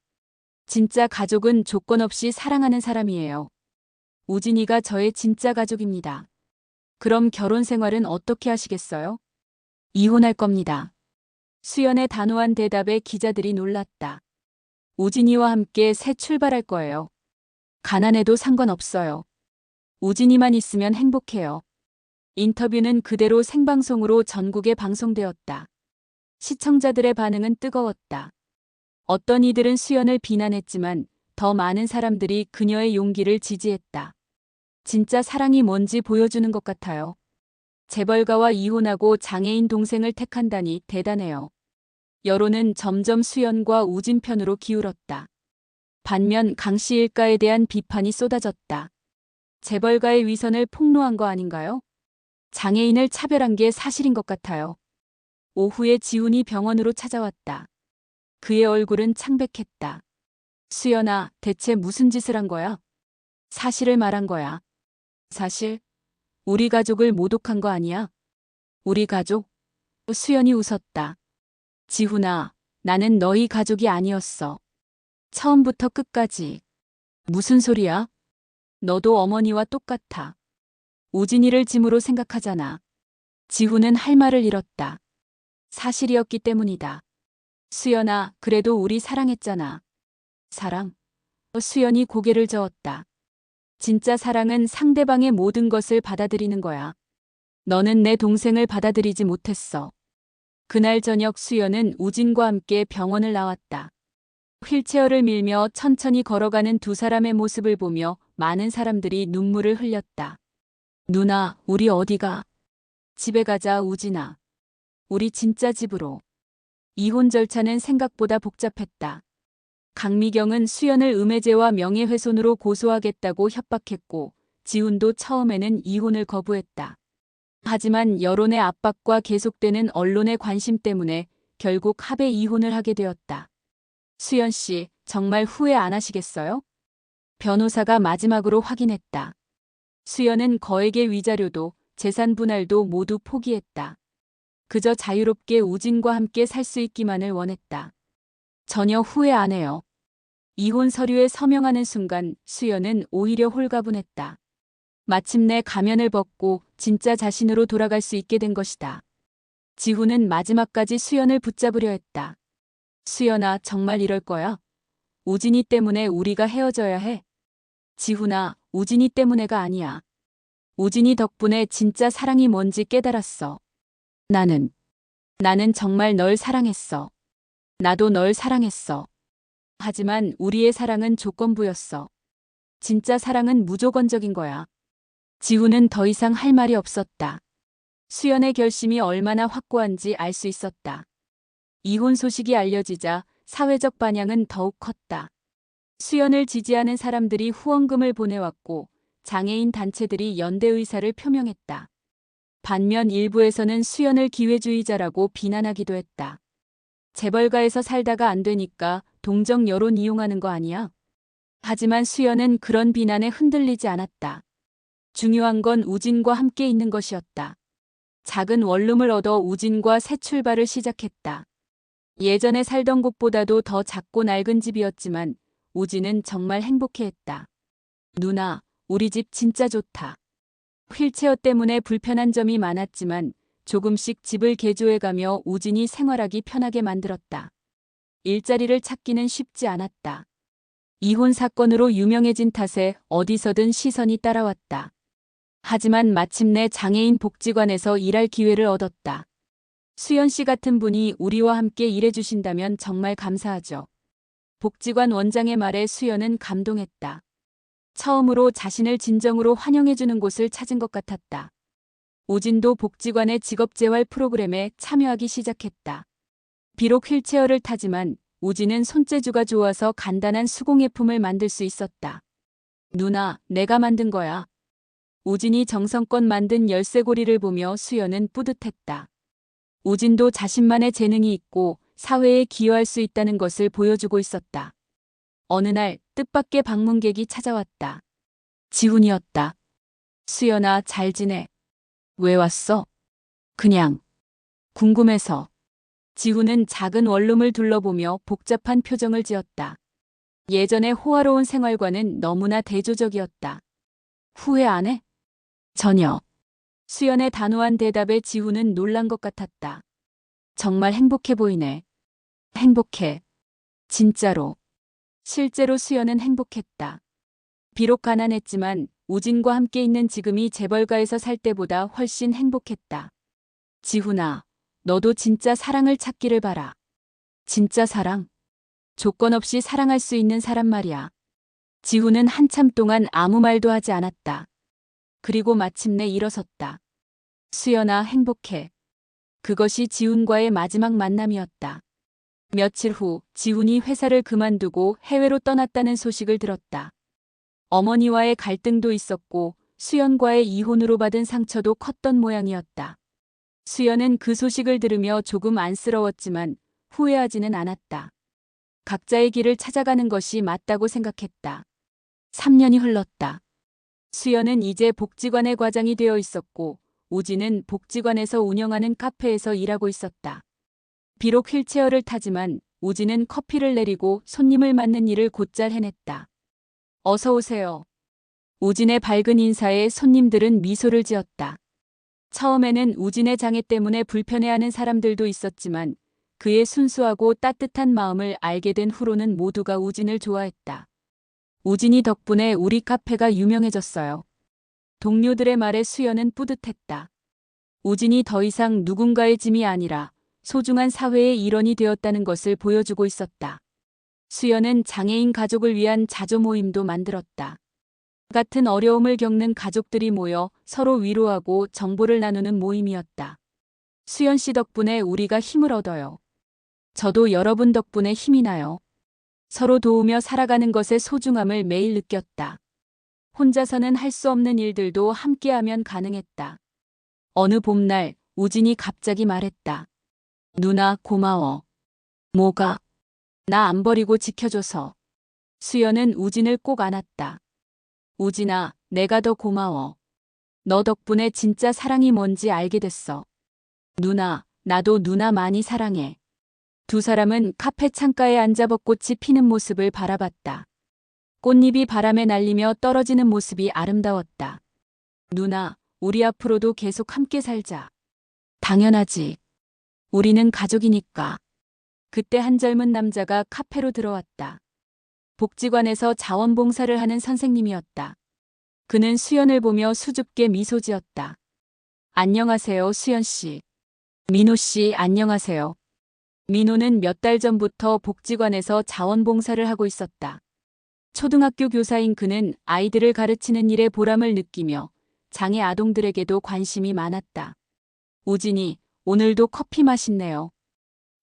진짜 가족은 조건 없이 사랑하는 사람이에요. 우진이가 저의 진짜 가족입니다. 그럼 결혼 생활은 어떻게 하시겠어요? 이혼할 겁니다. 수연의 단호한 대답에 기자들이 놀랐다. 우진이와 함께 새 출발할 거예요. 가난해도 상관없어요. 우진이만 있으면 행복해요. 인터뷰는 그대로 생방송으로 전국에 방송되었다. 시청자들의 반응은 뜨거웠다. 어떤 이들은 수연을 비난했지만 더 많은 사람들이 그녀의 용기를 지지했다. 진짜 사랑이 뭔지 보여주는 것 같아요. 재벌가와 이혼하고 장애인 동생을 택한다니 대단해요. 여론은 점점 수연과 우진 편으로 기울었다. 반면 강씨 일가에 대한 비판이 쏟아졌다. 재벌가의 위선을 폭로한 거 아닌가요? 장애인을 차별한 게 사실인 것 같아요. 오후에 지훈이 병원으로 찾아왔다. 그의 얼굴은 창백했다. 수연아, 대체 무슨 짓을 한 거야? 사실을 말한 거야. 사실? 우리 가족을 모독한 거 아니야? 우리 가족? 수연이 웃었다. 지훈아, 나는 너희 가족이 아니었어. 처음부터 끝까지. 무슨 소리야? 너도 어머니와 똑같아. 우진이를 짐으로 생각하잖아. 지훈은 할 말을 잃었다. 사실이었기 때문이다. 수연아, 그래도 우리 사랑했잖아. 사랑? 수연이 고개를 저었다. 진짜 사랑은 상대방의 모든 것을 받아들이는 거야. 너는 내 동생을 받아들이지 못했어. 그날 저녁 수연은 우진과 함께 병원을 나왔다. 휠체어를 밀며 천천히 걸어가는 두 사람의 모습을 보며 많은 사람들이 눈물을 흘렸다. 누나, 우리 어디가? 집에 가자, 우진아. 우리 진짜 집으로. 이혼 절차는 생각보다 복잡했다. 강미경은 수연을 음해죄와 명예훼손으로 고소하겠다고 협박했고 지훈도 처음에는 이혼을 거부했다. 하지만 여론의 압박과 계속되는 언론의 관심 때문에 결국 합의 이혼을 하게 되었다. 수연 씨, 정말 후회 안 하시겠어요? 변호사가 마지막으로 확인했다. 수연은 거액의 위자료도 재산 분할도 모두 포기했다. 그저 자유롭게 우진과 함께 살 수 있기만을 원했다. 전혀 후회 안 해요. 이혼 서류에 서명하는 순간 수연은 오히려 홀가분했다. 마침내 가면을 벗고 진짜 자신으로 돌아갈 수 있게 된 것이다. 지훈은 마지막까지 수연을 붙잡으려 했다. 수연아, 정말 이럴 거야? 우진이 때문에 우리가 헤어져야 해? 지훈아, 우진이 때문에가 아니야. 우진이 덕분에 진짜 사랑이 뭔지 깨달았어. 나는 정말 널 사랑했어. 나도 널 사랑했어. 하지만 우리의 사랑은 조건부였어. 진짜 사랑은 무조건적인 거야. 지훈은 더 이상 할 말이 없었다. 수연의 결심이 얼마나 확고한지 알 수 있었다. 이혼 소식이 알려지자 사회적 반향은 더욱 컸다. 수연을 지지하는 사람들이 후원금을 보내왔고 장애인 단체들이 연대 의사를 표명했다. 반면 일부에서는 수연을 기회주의자라고 비난하기도 했다. 재벌가에서 살다가 안 되니까 동정 여론 이용하는 거 아니야? 하지만 수연은 그런 비난에 흔들리지 않았다. 중요한 건 우진과 함께 있는 것이었다. 작은 원룸을 얻어 우진과 새 출발을 시작했다. 예전에 살던 곳보다도 더 작고 낡은 집이었지만 우진은 정말 행복해했다. 누나, 우리 집 진짜 좋다. 휠체어 때문에 불편한 점이 많았지만 조금씩 집을 개조해가며 우진이 생활하기 편하게 만들었다. 일자리를 찾기는 쉽지 않았다. 이혼 사건으로 유명해진 탓에 어디서든 시선이 따라왔다. 하지만 마침내 장애인 복지관에서 일할 기회를 얻었다. 수연 씨 같은 분이 우리와 함께 일해주신다면 정말 감사하죠. 복지관 원장의 말에 수연은 감동했다. 처음으로 자신을 진정으로 환영해주는 곳을 찾은 것 같았다. 우진도 복지관의 직업재활 프로그램에 참여하기 시작했다. 비록 휠체어를 타지만 우진은 손재주가 좋아서 간단한 수공예품을 만들 수 있었다. 누나, 내가 만든 거야. 우진이 정성껏 만든 열쇠고리를 보며 수연은 뿌듯했다. 우진도 자신만의 재능이 있고 사회에 기여할 수 있다는 것을 보여주고 있었다. 어느 날 뜻밖의 방문객이 찾아왔다. 지훈이었다. 수연아, 잘 지내? 왜 왔어? 그냥 궁금해서. 지훈은 작은 원룸을 둘러보며 복잡한 표정을 지었다. 예전의 호화로운 생활과는 너무나 대조적이었다. 후회 안 해? 전혀. 수연의 단호한 대답에 지훈은 놀란 것 같았다. 정말 행복해 보이네. 행복해. 진짜로. 실제로 수연은 행복했다. 비록 가난했지만 우진과 함께 있는 지금이 재벌가에서 살 때보다 훨씬 행복했다. 지훈아, 너도 진짜 사랑을 찾기를 바라. 진짜 사랑? 조건 없이 사랑할 수 있는 사람 말이야. 지훈은 한참 동안 아무 말도 하지 않았다. 그리고 마침내 일어섰다. 수연아, 행복해. 그것이 지훈과의 마지막 만남이었다. 며칠 후 지훈이 회사를 그만두고 해외로 떠났다는 소식을 들었다. 어머니와의 갈등도 있었고 수연과의 이혼으로 받은 상처도 컸던 모양이었다. 수연은 그 소식을 들으며 조금 안쓰러웠지만 후회하지는 않았다. 각자의 길을 찾아가는 것이 맞다고 생각했다. 3년이 흘렀다. 수연은 이제 복지관의 과장이 되어 있었고 우진은 복지관에서 운영하는 카페에서 일하고 있었다. 비록 휠체어를 타지만 우진은 커피를 내리고 손님을 맞는 일을 곧잘 해냈다. 어서 오세요. 우진의 밝은 인사에 손님들은 미소를 지었다. 처음에는 우진의 장애 때문에 불편해하는 사람들도 있었지만 그의 순수하고 따뜻한 마음을 알게 된 후로는 모두가 우진을 좋아했다. 우진이 덕분에 우리 카페가 유명해졌어요. 동료들의 말에 수연은 뿌듯했다. 우진이 더 이상 누군가의 짐이 아니라 소중한 사회의 일원이 되었다는 것을 보여주고 있었다. 수연은 장애인 가족을 위한 자조 모임도 만들었다. 같은 어려움을 겪는 가족들이 모여 서로 위로하고 정보를 나누는 모임이었다. 수연 씨 덕분에 우리가 힘을 얻어요. 저도 여러분 덕분에 힘이 나요. 서로 도우며 살아가는 것의 소중함을 매일 느꼈다. 혼자서는 할 수 없는 일들도 함께하면 가능했다. 어느 봄날 우진이 갑자기 말했다. 누나, 고마워. 뭐가? 나 안 버리고 지켜줘서. 수연은 우진을 꼭 안았다. 우진아, 내가 더 고마워. 너 덕분에 진짜 사랑이 뭔지 알게 됐어. 누나, 나도 누나 많이 사랑해. 두 사람은 카페 창가에 앉아 벚꽃이 피는 모습을 바라봤다. 꽃잎이 바람에 날리며 떨어지는 모습이 아름다웠다. 누나, 우리 앞으로도 계속 함께 살자. 당연하지. 우리는 가족이니까. 그때 한 젊은 남자가 카페로 들어왔다. 복지관에서 자원봉사를 하는 선생님이었다. 그는 수연을 보며 수줍게 미소 지었다. 안녕하세요, 수연 씨. 민호 씨, 안녕하세요. 민호는 몇 달 전부터 복지관에서 자원봉사를 하고 있었다. 초등학교 교사인 그는 아이들을 가르치는 일에 보람을 느끼며 장애 아동들에게도 관심이 많았다. 우진이, 오늘도 커피 맛있네요.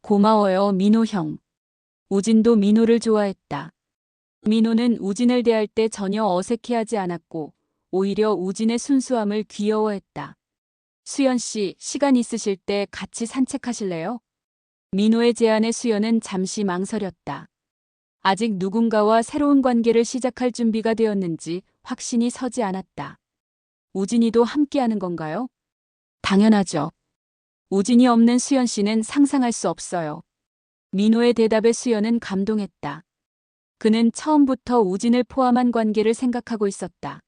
고마워요, 민호 형. 우진도 민호를 좋아했다. 민호는 우진을 대할 때 전혀 어색해하지 않았고 오히려 우진의 순수함을 귀여워했다. 수연 씨, 시간 있으실 때 같이 산책하실래요? 민호의 제안에 수연은 잠시 망설였다. 아직 누군가와 새로운 관계를 시작할 준비가 되었는지 확신이 서지 않았다. 우진이도 함께하는 건가요? 당연하죠. 우진이 없는 수연 씨는 상상할 수 없어요. 민호의 대답에 수연은 감동했다. 그는 처음부터 우진을 포함한 관계를 생각하고 있었다.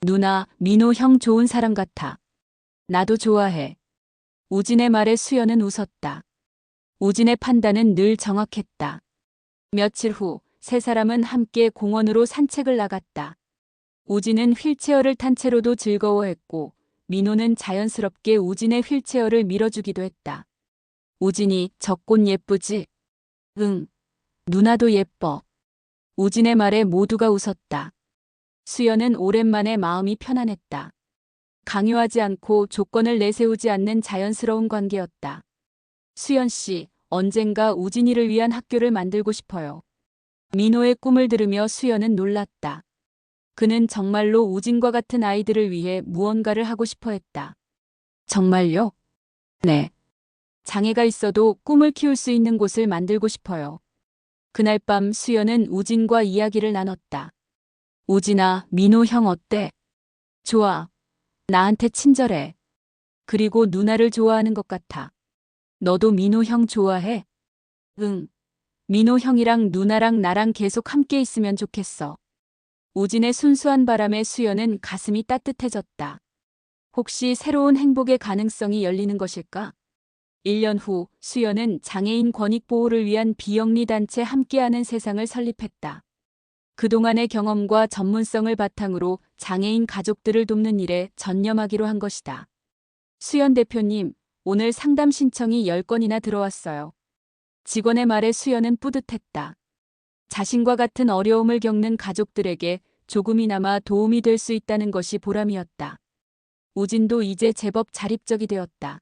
누나, 민호 형 좋은 사람 같아. 나도 좋아해. 우진의 말에 수연은 웃었다. 우진의 판단은 늘 정확했다. 며칠 후, 세 사람은 함께 공원으로 산책을 나갔다. 우진은 휠체어를 탄 채로도 즐거워했고, 민호는 자연스럽게 우진의 휠체어를 밀어주기도 했다. 우진이, 저 꽃 예쁘지? 응. 누나도 예뻐. 우진의 말에 모두가 웃었다. 수연은 오랜만에 마음이 편안했다. 강요하지 않고 조건을 내세우지 않는 자연스러운 관계였다. 수연 씨, 언젠가 우진이를 위한 학교를 만들고 싶어요. 민호의 꿈을 들으며 수연은 놀랐다. 그는 정말로 우진과 같은 아이들을 위해 무언가를 하고 싶어 했다. 정말요? 네. 장애가 있어도 꿈을 키울 수 있는 곳을 만들고 싶어요. 그날 밤 수연은 우진과 이야기를 나눴다. 우진아, 민호 형 어때? 좋아. 나한테 친절해. 그리고 누나를 좋아하는 것 같아. 너도 민호 형 좋아해? 응. 민호 형이랑 누나랑 나랑 계속 함께 있으면 좋겠어. 우진의 순수한 바람에 수연은 가슴이 따뜻해졌다. 혹시 새로운 행복의 가능성이 열리는 것일까? 1년 후 수연은 장애인 권익 보호를 위한 비영리 단체 함께하는 세상을 설립했다. 그동안의 경험과 전문성을 바탕으로 장애인 가족들을 돕는 일에 전념하기로 한 것이다. 수연 대표님, 오늘 상담 신청이 10건이나 들어왔어요. 직원의 말에 수연은 뿌듯했다. 자신과 같은 어려움을 겪는 가족들에게 조금이나마 도움이 될 수 있다는 것이 보람이었다. 우진도 이제 제법 자립적이 되었다.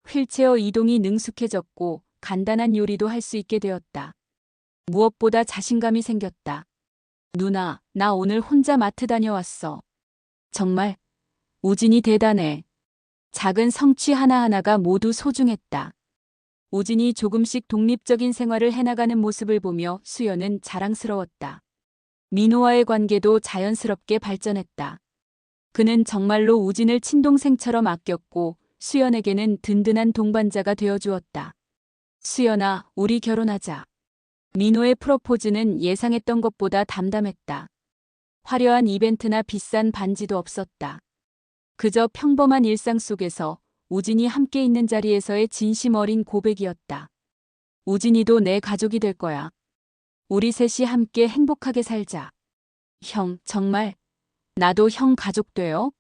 휠체어 이동이 능숙해졌고 간단한 요리도 할 수 있게 되었다. 무엇보다 자신감이 생겼다. 누나, 나 오늘 혼자 마트 다녀왔어. 정말? 우진이 대단해. 작은 성취 하나하나가 모두 소중했다. 우진이 조금씩 독립적인 생활을 해나가는 모습을 보며 수연은 자랑스러웠다. 민호와의 관계도 자연스럽게 발전했다. 그는 정말로 우진을 친동생처럼 아꼈고 수연에게는 든든한 동반자가 되어주었다. 수연아, 우리 결혼하자. 민호의 프로포즈는 예상했던 것보다 담담했다. 화려한 이벤트나 비싼 반지도 없었다. 그저 평범한 일상 속에서 우진이 함께 있는 자리에서의 진심 어린 고백이었다. 우진이도 내 가족이 될 거야. 우리 셋이 함께 행복하게 살자. 형, 정말? 나도 형 가족 돼요?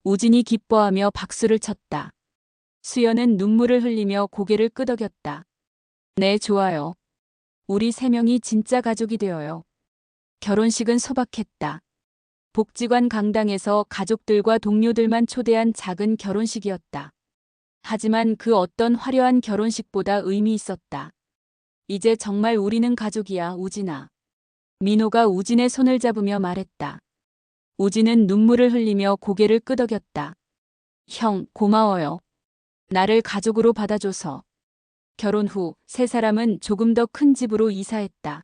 우진이 기뻐하며 박수를 쳤다. 수연은 눈물을 흘리며 고개를 끄덕였다. 네, 좋아요. 우리 세 명이 진짜 가족이 되어요. 결혼식은 소박했다. 복지관 강당에서 가족들과 동료들만 초대한 작은 결혼식이었다. 하지만 그 어떤 화려한 결혼식보다 의미 있었다. 이제 정말 우리는 가족이야, 우진아. 민호가 우진의 손을 잡으며 말했다. 우진은 눈물을 흘리며 고개를 끄덕였다. 형, 고마워요. 나를 가족으로 받아줘서. 결혼 후 세 사람은 조금 더 큰 집으로 이사했다.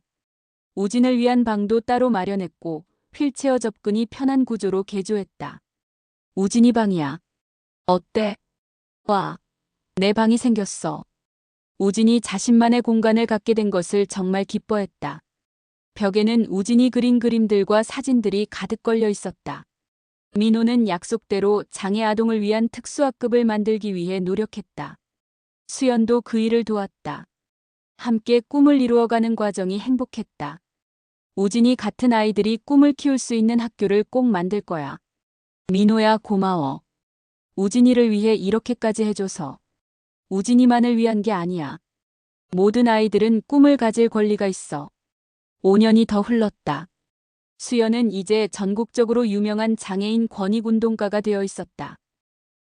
우진을 위한 방도 따로 마련했고 휠체어 접근이 편한 구조로 개조했다. 우진이 방이야. 어때? 와, 내 방이 생겼어. 우진이 자신만의 공간을 갖게 된 것을 정말 기뻐했다. 벽에는 우진이 그린 그림들과 사진들이 가득 걸려 있었다. 민호는 약속대로 장애 아동을 위한 특수학급을 만들기 위해 노력했다. 수연도 그 일을 도왔다. 함께 꿈을 이루어가는 과정이 행복했다. 우진이 같은 아이들이 꿈을 키울 수 있는 학교를 꼭 만들 거야. 민호야, 고마워. 우진이를 위해 이렇게까지 해줘서. 우진이만을 위한 게 아니야. 모든 아이들은 꿈을 가질 권리가 있어. 5년이 더 흘렀다. 수연은 이제 전국적으로 유명한 장애인 권익운동가가 되어 있었다.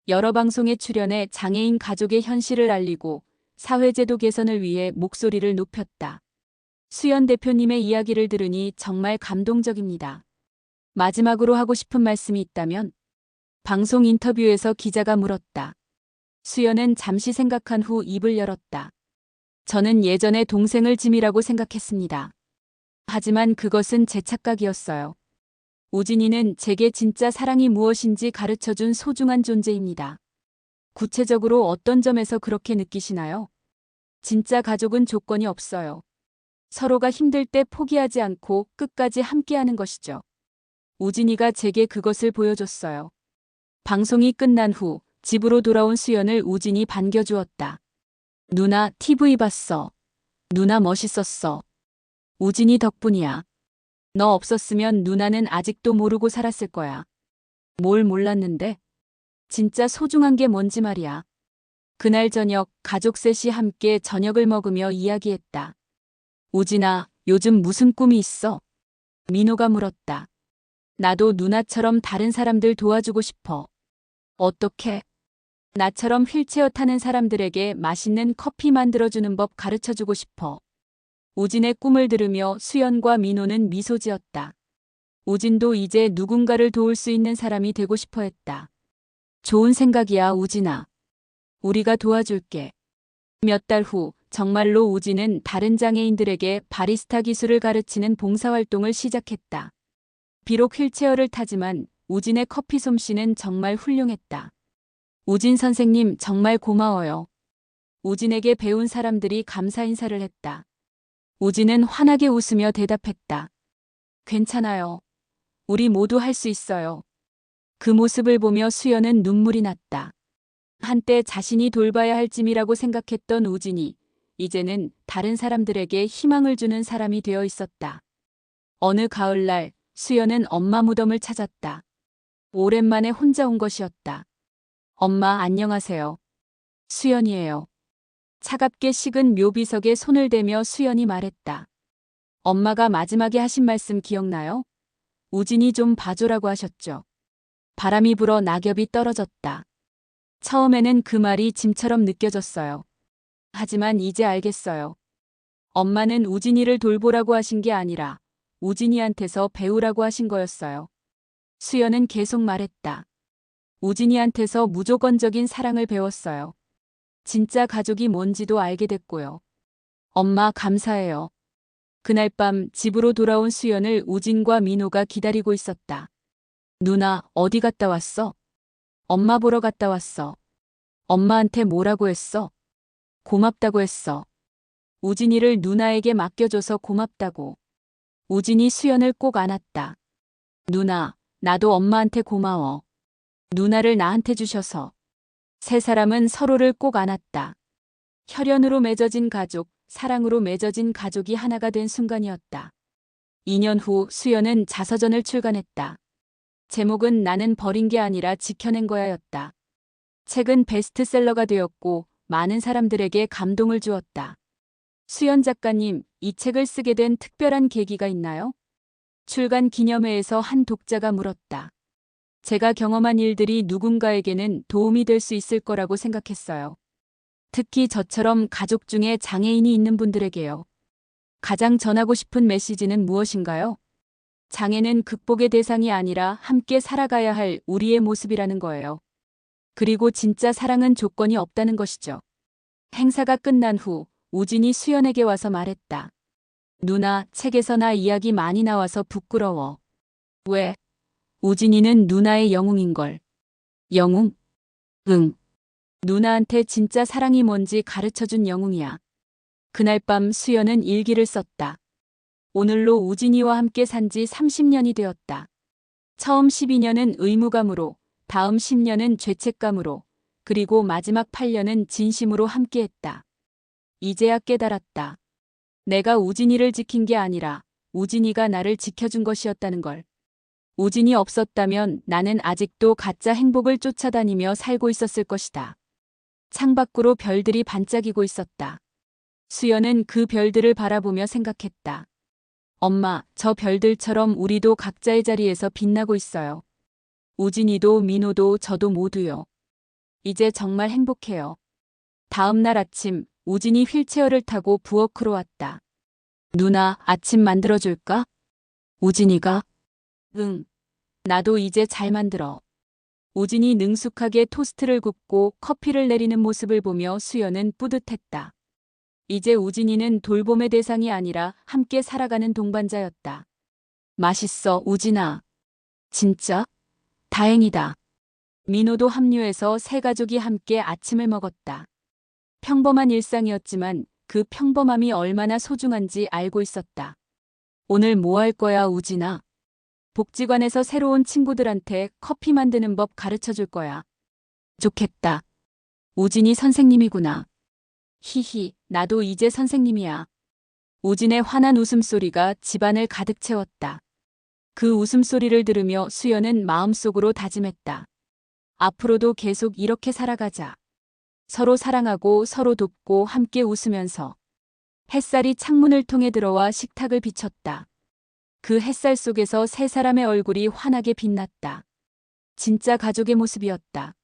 여러 방송에 출연해 장애인 가족의 현실을 알리고 사회제도 개선을 위해 목소리를 높였다. 수연 대표님의 이야기를 들으니 정말 감동적입니다. 마지막으로 하고 싶은 말씀이 있다면? 방송 인터뷰에서 기자가 물었다. 수연은 잠시 생각한 후 입을 열었다. 저는 예전에 동생을 짐이라고 생각했습니다. 하지만 그것은 제 착각이었어요. 우진이는 제게 진짜 사랑이 무엇인지 가르쳐준 소중한 존재입니다. 구체적으로 어떤 점에서 그렇게 느끼시나요? 진짜 가족은 조건이 없어요. 서로가 힘들 때 포기하지 않고 끝까지 함께하는 것이죠. 우진이가 제게 그것을 보여줬어요. 방송이 끝난 후 집으로 돌아온 수연을 우진이 반겨주었다. 누나 TV 봤어. 누나 멋있었어. 우진이 덕분이야. 너 없었으면 누나는 아직도 모르고 살았을 거야. 뭘 몰랐는데? 진짜 소중한 게 뭔지 말이야. 그날 저녁 가족 셋이 함께 저녁을 먹으며 이야기했다. 우진아, 요즘 무슨 꿈이 있어? 민호가 물었다. 나도 누나처럼 다른 사람들 도와주고 싶어. 어떻게? 나처럼 휠체어 타는 사람들에게 맛있는 커피 만들어주는 법 가르쳐주고 싶어. 우진의 꿈을 들으며 수연과 민호는 미소 지었다. 우진도 이제 누군가를 도울 수 있는 사람이 되고 싶어 했다. 좋은 생각이야, 우진아. 우리가 도와줄게. 몇 달 후 정말로 우진은 다른 장애인들에게 바리스타 기술을 가르치는 봉사활동을 시작했다. 비록 휠체어를 타지만 우진의 커피 솜씨는 정말 훌륭했다. 우진 선생님 정말 고마워요. 우진에게 배운 사람들이 감사 인사를 했다. 우진은 환하게 웃으며 대답했다. 괜찮아요. 우리 모두 할 수 있어요. 그 모습을 보며 수연은 눈물이 났다. 한때 자신이 돌봐야 할 짐이라고 생각했던 우진이 이제는 다른 사람들에게 희망을 주는 사람이 되어 있었다. 어느 가을날 수연은 엄마 무덤을 찾았다. 오랜만에 혼자 온 것이었다. 엄마 안녕하세요. 수연이에요. 차갑게 식은 묘비석에 손을 대며 수연이 말했다. 엄마가 마지막에 하신 말씀 기억나요? 우진이 좀 봐줘라고 하셨죠. 바람이 불어 낙엽이 떨어졌다. 처음에는 그 말이 짐처럼 느껴졌어요. 하지만 이제 알겠어요. 엄마는 우진이를 돌보라고 하신 게 아니라 우진이한테서 배우라고 하신 거였어요. 수연은 계속 말했다. 우진이한테서 무조건적인 사랑을 배웠어요. 진짜 가족이 뭔지도 알게 됐고요. 엄마 감사해요. 그날 밤 집으로 돌아온 수연을 우진과 민호가 기다리고 있었다. 누나 어디 갔다 왔어? 엄마 보러 갔다 왔어. 엄마한테 뭐라고 했어? 고맙다고 했어. 우진이를 누나에게 맡겨줘서 고맙다고. 우진이 수연을 꼭 안았다. 누나, 나도 엄마한테 고마워. 누나를 나한테 주셔서. 세 사람은 서로를 꼭 안았다. 혈연으로 맺어진 가족, 사랑으로 맺어진 가족이 하나가 된 순간이었다. 2년 후 수연은 자서전을 출간했다. 제목은 나는 버린 게 아니라 지켜낸 거야였다. 책은 베스트셀러가 되었고 많은 사람들에게 감동을 주었다. 수연 작가님, 이 책을 쓰게 된 특별한 계기가 있나요? 출간 기념회에서 한 독자가 물었다. 제가 경험한 일들이 누군가에게는 도움이 될 수 있을 거라고 생각했어요. 특히 저처럼 가족 중에 장애인이 있는 분들에게요. 가장 전하고 싶은 메시지는 무엇인가요? 장애는 극복의 대상이 아니라 함께 살아가야 할 우리의 모습이라는 거예요. 그리고 진짜 사랑은 조건이 없다는 것이죠. 행사가 끝난 후 우진이 수연에게 와서 말했다. 누나, 책에서 나 이야기 많이 나와서 부끄러워. 왜? 우진이는 누나의 영웅인걸. 영웅? 응. 누나한테 진짜 사랑이 뭔지 가르쳐준 영웅이야. 그날 밤 수연은 일기를 썼다. 오늘로 우진이와 함께 산 지 30년이 되었다. 처음 12년은 의무감으로, 다음 10년은 죄책감으로, 그리고 마지막 8년은 진심으로 함께했다. 이제야 깨달았다. 내가 우진이를 지킨 게 아니라 우진이가 나를 지켜준 것이었다는 걸. 우진이 없었다면 나는 아직도 가짜 행복을 쫓아다니며 살고 있었을 것이다. 창밖으로 별들이 반짝이고 있었다. 수연은 그 별들을 바라보며 생각했다. 엄마, 저 별들처럼 우리도 각자의 자리에서 빛나고 있어요. 우진이도 민호도 저도 모두요. 이제 정말 행복해요. 다음 날 아침, 우진이 휠체어를 타고 부엌으로 왔다. 누나, 아침 만들어줄까? 우진이가? 응. 나도 이제 잘 만들어. 우진이 능숙하게 토스트를 굽고 커피를 내리는 모습을 보며 수연은 뿌듯했다. 이제 우진이는 돌봄의 대상이 아니라 함께 살아가는 동반자였다. 맛있어, 우진아. 진짜? 다행이다. 민호도 합류해서 세 가족이 함께 아침을 먹었다. 평범한 일상이었지만 그 평범함이 얼마나 소중한지 알고 있었다. 오늘 뭐 할 거야, 우진아? 복지관에서 새로운 친구들한테 커피 만드는 법 가르쳐 줄 거야. 좋겠다. 우진이 선생님이구나. 히히, 나도 이제 선생님이야. 우진의 환한 웃음소리가 집안을 가득 채웠다. 그 웃음소리를 들으며 수연은 마음속으로 다짐했다. 앞으로도 계속 이렇게 살아가자. 서로 사랑하고 서로 돕고 함께 웃으면서. 햇살이 창문을 통해 들어와 식탁을 비췄다. 그 햇살 속에서 세 사람의 얼굴이 환하게 빛났다. 진짜 가족의 모습이었다.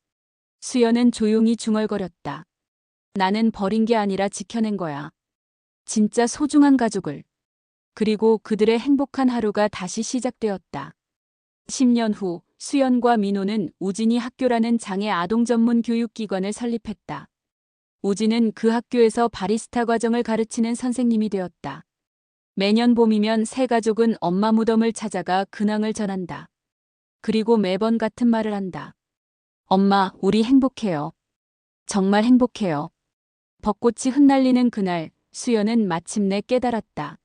수연은 조용히 중얼거렸다. 나는 버린 게 아니라 지켜낸 거야. 진짜 소중한 가족을. 그리고 그들의 행복한 하루가 다시 시작되었다. 10년 후 수연과 민호는 우진이 학교라는 장애 아동 전문 교육기관을 설립했다. 우진은 그 학교에서 바리스타 과정을 가르치는 선생님이 되었다. 매년 봄이면 세 가족은 엄마 무덤을 찾아가 근황을 전한다. 그리고 매번 같은 말을 한다. 엄마, 우리 행복해요. 정말 행복해요. 벚꽃이 흩날리는 그날, 수연은 마침내 깨달았다.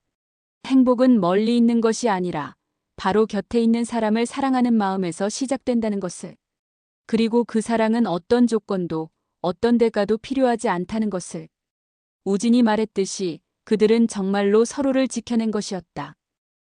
행복은 멀리 있는 것이 아니라 바로 곁에 있는 사람을 사랑하는 마음에서 시작된다는 것을. 그리고 그 사랑은 어떤 조건도, 어떤 대가도 필요하지 않다는 것을. 우진이 말했듯이 그들은 정말로 서로를 지켜낸 것이었다.